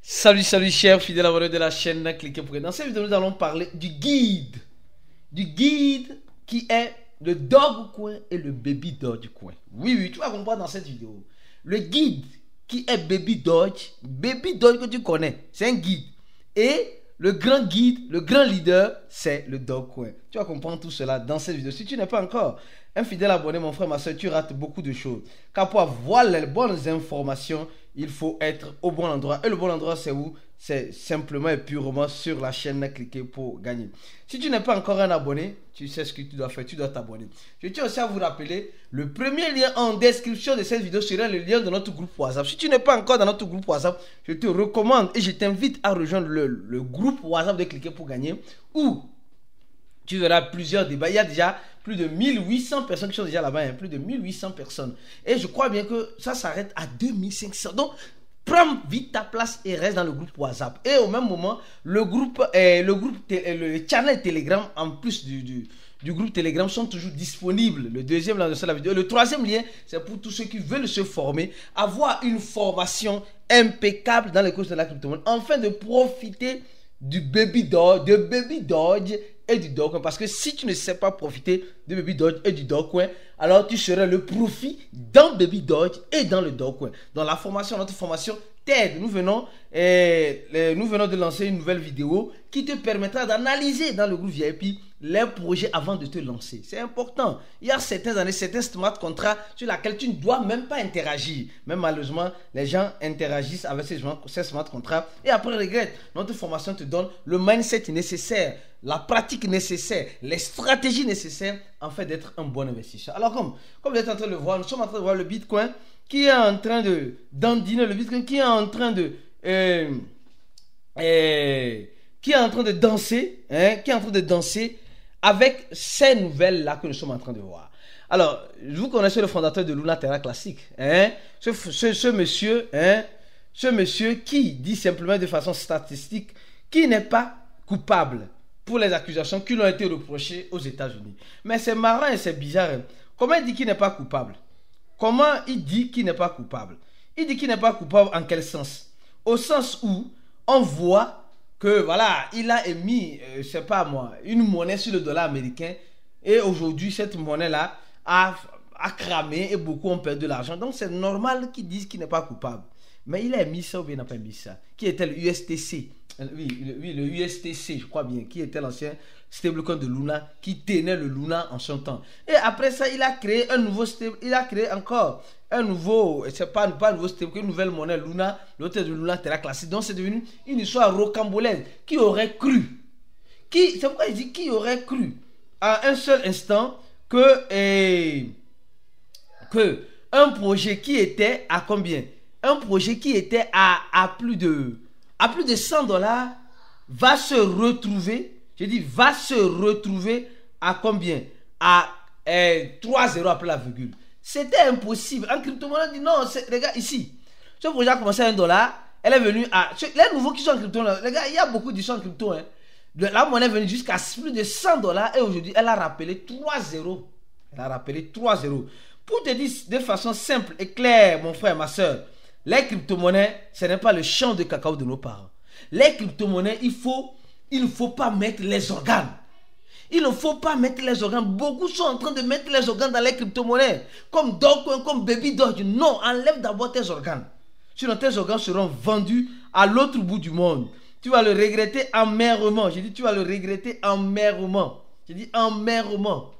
Salut, salut chers fidèles abonnés de la chaîne, cliquez pour... Dans cette vidéo, nous allons parler du guide. Du guide qui est le dog coin et le baby dodge coin. Oui, tu vas comprendre dans cette vidéo. Le guide qui est baby dodge que tu connais, c'est un guide. Et le grand guide, le grand leader, c'est le dog coin. Tu vas comprendre tout cela dans cette vidéo. Si tu n'es pas encore un fidèle abonné, mon frère, ma soeur, tu rates beaucoup de choses. Car pour avoir les bonnes informations, il faut être au bon endroit. Et le bon endroit, c'est où? C'est simplement et purement sur la chaîne, cliquer pour gagner. Si tu n'es pas encore un abonné, tu sais ce que tu dois faire, tu dois t'abonner. Je tiens aussi à vous rappeler, le premier lien en description de cette vidéo sera le lien de notre groupe WhatsApp. Si tu n'es pas encore dans notre groupe WhatsApp, je te recommande et je t'invite à rejoindre le groupe WhatsApp de cliquer pour gagner, où tu verras plusieurs débats. Il y a déjà plus de 1800 personnes qui sont déjà là-bas, plus de 1800 personnes. Et je crois bien que ça s'arrête à 2500. Donc, prends vite ta place et reste dans le groupe WhatsApp. Et au même moment, le channel Telegram, en plus du groupe Telegram, sont toujours disponibles. Le deuxième lien de la vidéo. Le troisième lien, c'est pour tous ceux qui veulent se former, avoir une formation impeccable dans les courses de la crypto-monnaie, afin de profiter du baby dodge et du dog coin. Parce que si tu ne sais pas profiter du baby dodge et du dog coin, alors tu seras le profit dans baby dodge et dans le dog coin. Dans la formation, notre formation TED, nous venons de lancer une nouvelle vidéo qui te permettra d'analyser dans le groupe VIP les projets avant de te lancer. C'est important. Il y a certains smart contracts sur lesquels tu ne dois même pas interagir. Mais malheureusement, les gens interagissent avec ces smart contracts et après regrettent. Notre formation te donne le mindset nécessaire, la pratique nécessaire, les stratégies nécessaires en fait d'être un bon investisseur. Alors comme vous êtes en train de le voir, nous sommes en train de voir le Bitcoin qui est en train de dandiner, le Bitcoin qui est en train de danser, avec ces nouvelles là que nous sommes en train de voir. Alors, vous connaissez le fondateur de Luna Terra Classic, ce monsieur qui dit simplement de façon statistique qu'il n'est pas coupable pour les accusations qui lui ont été reprochées aux États-Unis. Mais c'est marrant et c'est bizarre. Comment il dit qu'il n'est pas coupable? Comment il dit qu'il n'est pas coupable? Il dit qu'il n'est pas coupable en quel sens? Au sens où on voit que voilà, il a émis, c'est pas moi, une monnaie sur le dollar américain et aujourd'hui cette monnaie-là a cramé et beaucoup ont perdu de l'argent. Donc c'est normal qu'ils disent qu'il n'est pas coupable. Mais il a émis ça ou bien il n'a pas émis ça? Qui était le USTC? Oui, le USTC, je crois bien, qui était l'ancien stablecoin de Luna, qui tenait le Luna en son temps. Et après ça, il a créé un nouveau stable, il a créé encore un nouveau, c'est pas un nouveau stablecoin, une nouvelle monnaie Luna, l'autre de Luna Terra Classic. Donc c'est devenu une histoire rocambolaise. Qui aurait cru? C'est pourquoi il dit qui aurait cru à un seul instant que un projet qui était à combien? Un projet qui était à plus de $100 va se retrouver, va se retrouver à combien? À 3 zéros après la virgule. C'était impossible. En crypto-monnaie, on dit non, les gars, ici, ce projet a commencé à $1, elle est venue à... Les nouveaux qui sont en crypto, les gars, il y a beaucoup de gens en crypto. La monnaie est venue jusqu'à plus de $100 et aujourd'hui, elle a rappelé 3 zéros. Elle a rappelé 3 zéros. Pour te dire de façon simple et claire, mon frère, ma soeur, les crypto-monnaies, ce n'est pas le champ de cacao de nos parents. Les crypto-monnaies, il ne faut pas mettre les organes. Il ne faut pas mettre les organes. Beaucoup sont en train de mettre les organes dans les crypto-monnaies. Comme Dogecoin, comme Baby Doge. Non, enlève d'abord tes organes. Sinon, tes organes seront vendus à l'autre bout du monde. Tu vas le regretter amèrement. J'ai dit, tu vas le regretter amèrement. J'ai dit amèrement.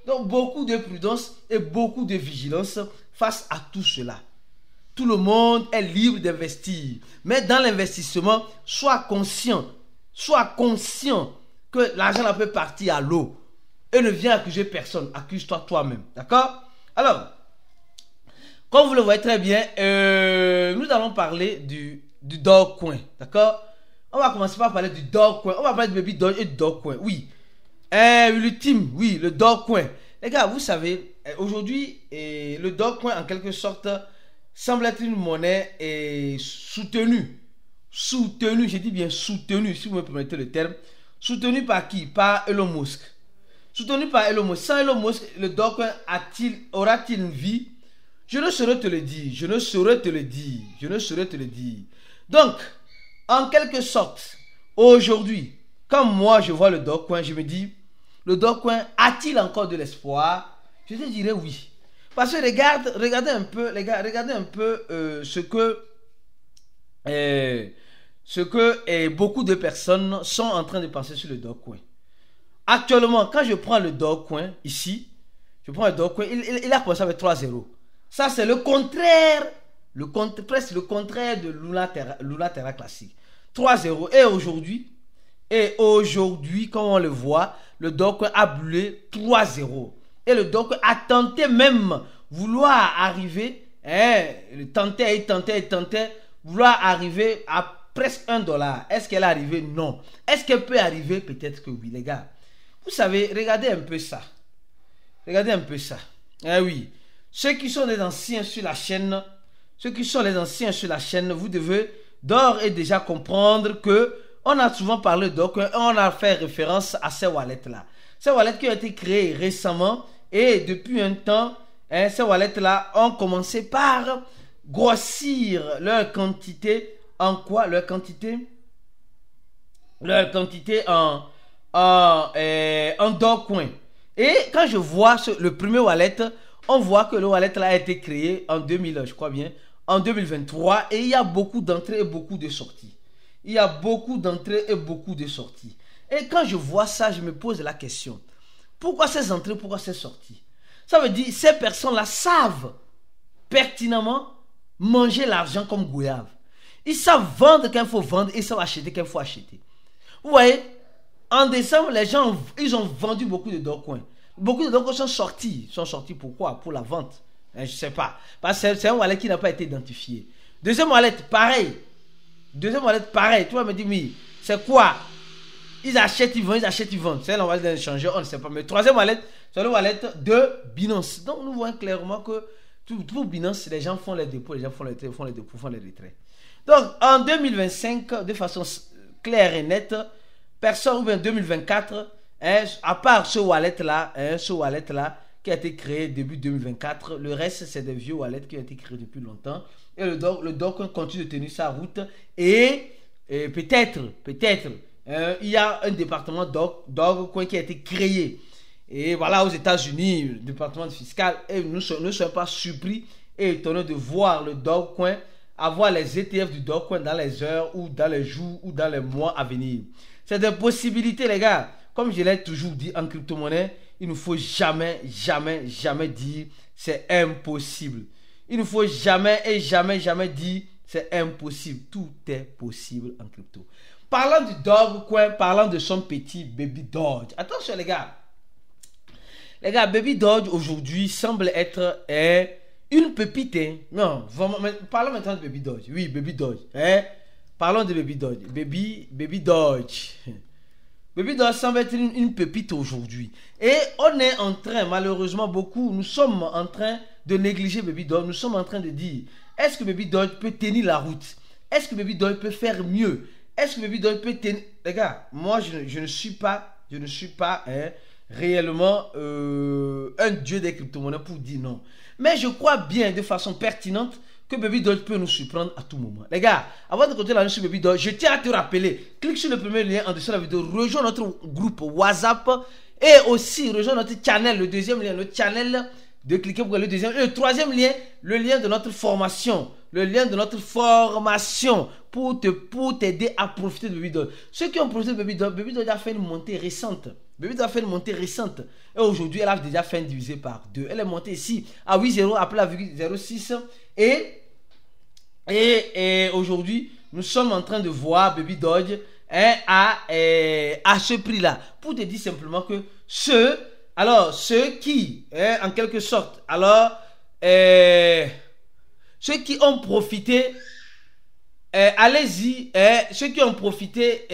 Donc, beaucoup de prudence et beaucoup de vigilance face à tout cela. Tout le monde est libre d'investir. Mais dans l'investissement, sois conscient que l'argent peut partir à l'eau. Et ne viens accuser personne. Accuse-toi toi-même. D'accord? Alors, comme vous le voyez très bien, nous allons parler du dog coin. D'accord? On va commencer par parler du dog coin. On va parler du baby dog et du dog coin. Oui. L'ultime, oui, le dog coin. Les gars, vous savez, aujourd'hui, le dog coin, en quelque sorte, semble être une monnaie soutenue. Soutenue, je dis bien soutenue, si vous me permettez le terme. Soutenue par qui? Par Elon Musk. Soutenue par Elon Musk. Sans Elon Musk, le Dogecoin aura-t-il une vie? Je ne saurais te le dire. Je ne saurais te le dire. Donc, En quelque sorte, aujourd'hui, quand moi je vois le Dogecoin, je me dis, le Dogecoin a-t-il encore de l'espoir? Je te dirais oui. Parce que regardez un peu, les gars, regardez un peu ce que beaucoup de personnes sont en train de penser sur le Dogecoin. Actuellement, quand je prends le Dogecoin ici, je prends le Dogecoin, il a commencé avec 3 zéros. Ça, c'est le contraire, presque le contraire de Luna Terra classique. 3 zéros. Et aujourd'hui, comme on le voit, le Dogecoin a brûlé 3 zéros. Et le Dogecoin a tenté même vouloir arriver, il tentait, vouloir arriver à presque $1. Est-ce qu'elle est arrivée? Non. Est-ce qu'elle peut arriver? Peut-être que oui, les gars. Vous savez, regardez un peu ça. Regardez un peu ça. Eh oui. Ceux qui sont les anciens sur la chaîne, vous devez d'ores et déjà comprendre que on a souvent parlé Dogecoin, on a fait référence à ces wallets-là. Ces wallets qui ont été créés récemment et depuis un temps, ces wallets-là ont commencé par grossir leur quantité en quoi? Leur quantité en Dogecoin. Et quand je vois le premier wallet, on voit que le wallet là a été créé en 2000, je crois bien, en 2023 et il y a beaucoup d'entrées et beaucoup de sorties. Et quand je vois ça, je me pose la question. Pourquoi ces entrées, pourquoi ces sorties? Ça veut dire que ces personnes-là savent pertinemment manger l'argent comme goyave. Ils savent vendre quand il faut vendre et ils savent acheter quand il faut acheter. Vous voyez, en décembre, les gens, ils ont vendu beaucoup de Dogecoin. Beaucoup de Dogecoin sont sortis. Pourquoi? Pour la vente. Je ne sais pas. Parce que c'est un wallet qui n'a pas été identifié. Deuxième wallet, pareil. Tu vas me dire, mais c'est quoi? Ils achètent, ils vendent. C'est un wallet d'échanger, on ne sait pas. Mais troisième wallet, c'est le wallet de Binance. Donc, nous voyons clairement que pour Binance, les gens font les dépôts, les dépôts, font les retraits. Donc, en 2025, de façon claire et nette, personne, ou bien 2024, à part ce wallet-là, qui a été créé début 2024, le reste, c'est des vieux wallets qui ont été créés depuis longtemps. Et le Dogecoin continue de tenir sa route. Et peut-être, il y a un département Dogecoin qui a été créé. Et voilà, aux États-Unis, le département fiscal, et nous ne sommes pas surpris et étonnés de voir le Dogecoin avoir les ETF du Dogecoin dans les heures ou dans les jours ou dans les mois à venir. C'est des possibilités, les gars. Comme je l'ai toujours dit en crypto-monnaie, il ne faut jamais dire c'est impossible. Il ne faut jamais dire c'est impossible. Tout est possible en crypto. Parlant du Dogecoin, parlant de son petit Baby Doge. Attention les gars. Baby Doge aujourd'hui semble être une pépite. Non, parlons maintenant de Baby Doge. Oui, Baby Doge. Parlons de Baby Doge. Baby Doge. Baby Doge semble être une pépite aujourd'hui. Et on est en train, malheureusement nous sommes en train de négliger Baby Doge. Nous sommes en train de dire, est-ce que Baby Doge peut tenir la route? Est-ce que Baby Doge peut faire mieux? Est-ce que Baby Doge peut tenir... Les gars, moi je ne suis pas réellement un dieu des crypto-monnaies pour dire non. Mais je crois bien de façon pertinente que Baby Doge peut nous surprendre à tout moment. Les gars, avant de continuer la sur Baby Doge, je tiens à te rappeler, clique sur le premier lien en dessous de la vidéo, rejoins notre groupe WhatsApp et aussi rejoins notre channel, le deuxième lien, le channel de cliquer pour le deuxième. Et le troisième lien, le lien de notre formation. Pour t'aider à profiter de Baby Doge. Ceux qui ont profité de Baby Doge a fait une montée récente. Et aujourd'hui, elle a déjà fait une divisée par 2. Elle est montée ici à 8,0 après la virgule 0,6. Et aujourd'hui, nous sommes en train de voir Baby Doge à ce prix-là. Pour te dire simplement que ceux qui, en quelque sorte, ceux qui ont profité, allez-y, ceux qui ont profité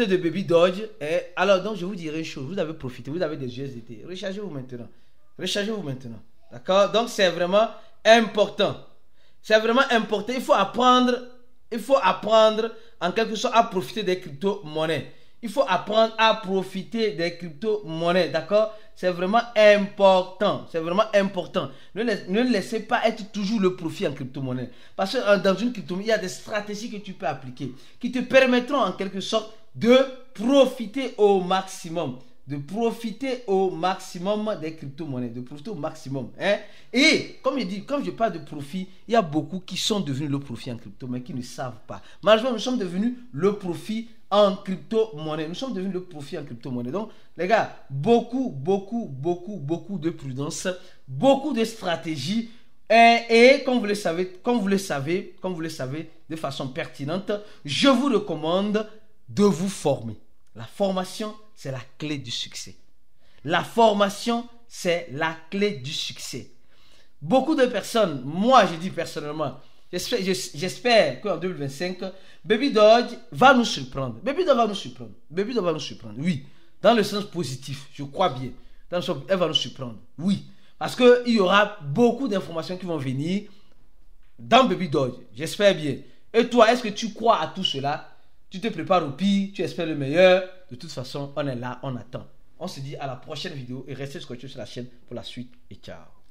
de Baby Doge, alors donc je vous dirai une chose, vous avez profité, vous avez des USDT, rechargez-vous maintenant, d'accord? Donc c'est vraiment important, il faut apprendre en quelque sorte à profiter des crypto-monnaies. Il faut apprendre à profiter des crypto-monnaies, d'accord? C'est vraiment important. C'est vraiment important. Ne laissez pas être toujours le profit en crypto-monnaie. Parce que dans une crypto-monnaie, il y a des stratégies que tu peux appliquer qui te permettront en quelque sorte de profiter au maximum. De profiter au maximum des crypto-monnaies. De profiter au maximum. Hein? Et comme je dis, comme je parle de profit, il y a beaucoup qui sont devenus le profit en crypto, mais qui ne savent pas. Malheureusement, nous sommes devenus le profit en crypto-monnaie. Nous sommes devenus le profit en crypto-monnaie. Donc, les gars, beaucoup de prudence, beaucoup de stratégie. Et comme vous le savez, de façon pertinente, je vous recommande de vous former. La formation, c'est la clé du succès. La formation, c'est la clé du succès. Beaucoup de personnes, moi je dis personnellement, j'espère qu'en 2025, Baby Doge va nous surprendre. Baby Doge va nous surprendre, oui. Dans le sens positif, je crois bien. Dans le sens, elle va nous surprendre, oui. Parce qu'il y aura beaucoup d'informations qui vont venir dans Baby Doge. J'espère bien. Et toi, est-ce que tu crois à tout cela? Tu te prépares au pire, tu espères le meilleur. De toute façon, on est là, on attend. On se dit à la prochaine vidéo et restez scotchés sur la chaîne pour la suite et ciao.